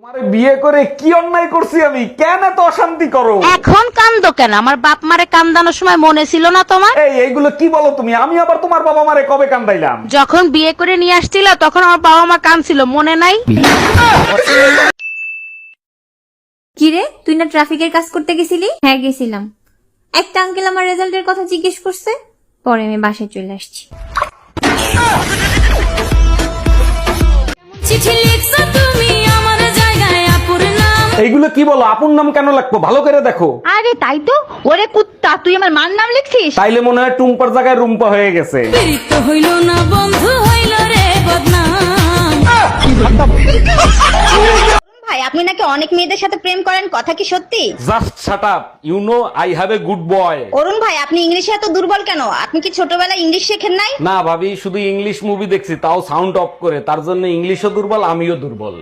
তোমারে বিয়ে করে কি অন্যায় করছি আমি? কেন এত অশান্তি করো? এখন কান্দো কেন? আমার বাপ মারে কান্দানোর সময় মনে ছিল না তোমার? এইগুলো কি বলো তুমি? আমি আবার তোমার বাবা মারে কবে কান্দাইলাম? যখন বিয়ে করে নিয়ে আসছিল তখন আমার বাবা মা কাঁদছিল, মনে নাই? কিরে, তুই না ট্রাফিকের কাজ করতে গেছিলি? হ্যাঁ গেছিলাম। একটা আঙ্কেল আমার রেজাল্টের কথা জিজ্ঞেস করছে, পরে আমি বাসায় চলে আসছি। চিঠি লিখছো তুমি আমার জায়গায় আপুর নাম। এইগুলো কি বলো? আপন নাম কেন লাগবো? ভালো করে দেখো। আরে তাই তো। ওরে কুত্তা, তুই আমার মার নাম লিখছিস? তাইলে মনে হয় টুম্পার জায়গায় রুম্পা হয়ে গেছে। তো হইল না বন্ধু, হইল রে বদনাম। ভাই, আপনি নাকি অনেক মেয়েদের সাথে প্রেম করেন, কথা কি সত্যি? Just shut up, you know I have a good boy. Arun ভাই, আপনি ইংলিশে এত দুর্বল কেন? আপনি কি ছোটবেলায় ইংলিশ শেখেন নাই? না ভাবি, শুধু ইংলিশ মুভি দেখছি, তাও সাউন্ড অফ করে। তার জন্য ইংলিশও দুর্বল, আমিও দুর্বল।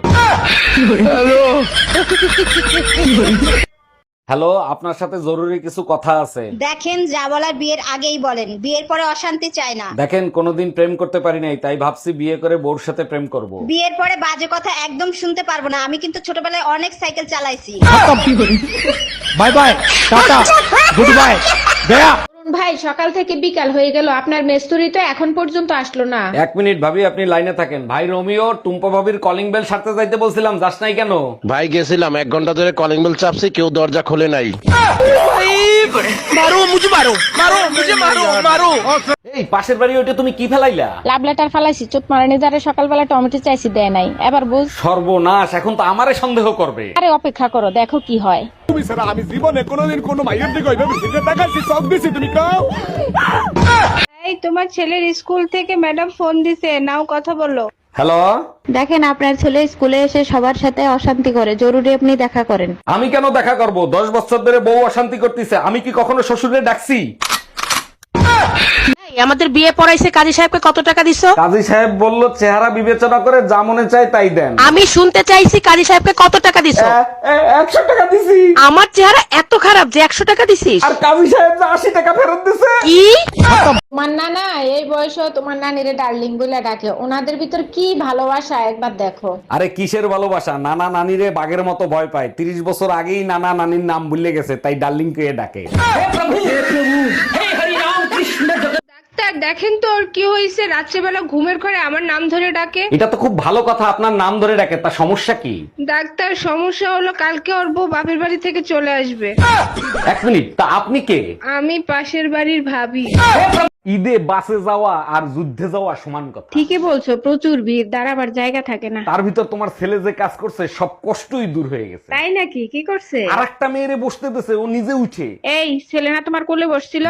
হ্যালো, আপনার সাথে জরুরি কিছু কথা আছে। দেখেন, যা বলার বিয়ের আগেই বলেন, বিয়ের পরে অশান্তি চাই না। দেখেন, কোনোদিন প্রেম করতে পারি নাই, তাই ভাবছি বিয়ে করে বউর সাথে প্রেম করব। বিয়ের পরে বাজে কথা একদম শুনতে পারবো না। আমি কিন্তু ছোটবেলায় অনেক সাইকেল চালাইছি। Bye bye, tata, goodbye, গয়া। ভাই, সকাল থেকে বিকাল হয়ে গেল, আপনার মেস্তুরি তো এখন পর্যন্ত আসলো না। এক মিনিট ভাবি, আপনি লাইনে থাকেন। ভাই রোমিও, টুম্পা ভাবির কলিং বেল সারতে যাইতে বলছিলাম, যাস নাই কেন? ভাই গেছিলাম, 1 ঘন্টা ধরে কলিং বেল চাপছি, কেউ দরজা খোলে নাই। এই পাশের বাড়ি ওইটা তুমি কি ফেলাইলা? লাভ লেটার ফালাইছি, চোট মারানি যারে সকালবেলা টমেটো চাইছি, দেয় নাই। এবার বুঝ। সর্বনাশ, এখন তো আমারে সন্দেহ করবে। আরে অপেক্ষা করো, দেখো কি হয়। আমি জীবনে কোনোদিন কোনো মাইয়ের দিকে ওইভাবে সিগারেট দেখাচ্ছি, চোখ দিছি, তুমি কাও। এই, তোমার ছেলের স্কুল থেকে ম্যাডাম ফোন দিছে, নাও কথা বলো। হ্যালো, দেখেন, আপনার ছেলে স্কুলে এসে সবার সাথে অশান্তি করে, জরুরি আপনি দেখা করেন। আমি কেন দেখা করব? 10 বছর ধরে বউ অশান্তি করতেছে, আমি কি কখনো শ্বশুরে ডাকছি? আমাদের বিয়ে পড়াইছে, কাজী সাহেবকে কত টাকা দিছো? কাজী সাহেব বলল চেহারা বিবেচনা করে যা মনে চায় তাই দেন। আমি শুনতে চাইছি কাজী সাহেবকে কত টাকা দিছো? 100 টাকা দিছি। আমার চেহারা এত খারাপ যে 100 টাকা দিছিস? আর কাজী সাহেব যে 80 টাকা ফেরত দিছে। কি? তোমার নানা এই বয়সেও তোমার নানিরে ডার্লিং বলে ডাকে, ওনাদের ভিতর কি ভালোবাসা একবার দেখো। আরে কিসের ভালোবাসা? নানা নানিরে বাঘের মতো ভয় পায়। 30 বছর আগেই নানা নানির নাম ভুলে গেছে, তাই ডার্লিং কে ডাকে। ডাক্তার, দেখেন তো ওর কি হয়েছে, রাত্রেবেলা ঘুমের ঘরে আমার নাম ধরে ডাকে। এটা তো খুব ভালো কথা, আপনার নাম ধরে ডাকে, তা সমস্যা কি? ডাক্তার, সমস্যা হলো কালকে ওর বউ বাপের বাড়ি থেকে চলে আসবে। 1 মিনিট, তা আপনি কে? আমি পাশের বাড়ির ভাবি। ঈদে বাসে যাওয়া আর যুদ্ধে যাওয়া সমান কথা। ঠিকই বলছো, প্রচুর ভিড়, দাঁড়াবার জায়গা থাকে না। তার ভিতর তোমার ছেলে যে কাজ করছে, সব কষ্টই দূর হয়ে গেছে। তাই নাকি? কি করছে? আর একটা মেয়েরে বসতে দিছে, ও নিজে উঠে। এই ছেলে না তোমার কোলে বসছিল?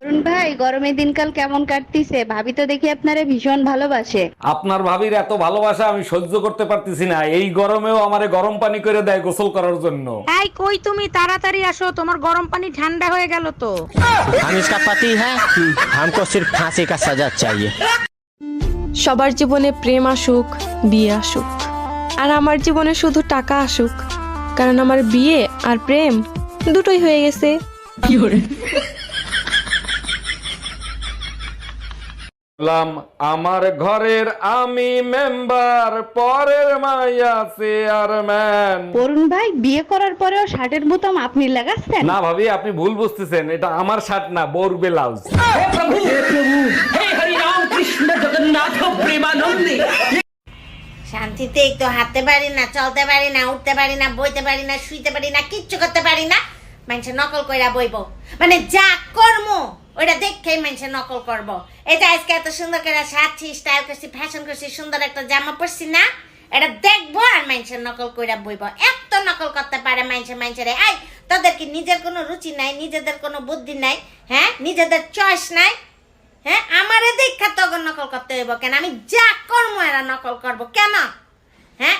অরুণ ভাই, গরমের দিনকাল কেমন কাটতিছে? ভাবি তো দেখি আপনারে ভীষণ ভালোবাসে। আপনার ভাবির এত ভালোবাসা আমি সহ্য করতে পারতেছি না। এই গরমেও আমারে গরম পানি করে দেয় গোসল করার জন্য। এই কই তুমি, তাড়াতাড়ি আসো, তোমার গরম পানি ঠান্ডা হয়ে গেল তো। हम इसका पति है, हमको सिर्फ फांसी का सजा चाहिए। সবার জীবনে প্রেম আসুক, বিয়ে আসুক, আর আমার জীবনে শুধু টাকা আসুক, কারণ আমার বিয়ে আর প্রেম দুটোই হয়ে গেছে। বললাম, আমার ঘরের আমি মেম্বার, পরের মাইয়া চেয়ারম্যান। অরুণ ভাই, বিয়ে করার পরেও শার্টের বোতাম আপনি লাগাচ্ছেন? না ভাবি, আপনি ভুল বুঝতেছেন, এটা আমার শার্ট না, বোর ব্লাউজ। শান্তিতে একটু হাঁটতে পারি না, চলতে পারি না, উঠতে পারি না, বইতে পারি না, শুইতে পারি না, কিচ্ছু করতে পারি না। মানুষে নকল কইরা বইব, মানে যা কর্ম ওইটা দেখেই মানুষে নকল করব। এই যে আজকে এত সুন্দর করে সাজছি, স্টাইল করছি, ফ্যাশন করছি, সুন্দর একটা জামা পরছি না, এটা দেখবো আর মানুষের নকল কইরা বইব। এত নকল করতে পারে মানুষের। এই, তোদের কি নিজের কোনো রুচি নাই, নিজেদের কোনো বুদ্ধি নাই? হ্যাঁ, নিজেদের চয়েস নাই? হ্যাঁ, আমারে দেখা তখন নকল করতে হইব কেন? আমি যা কর্ম এরা নকল করব কেন? হ্যাঁ।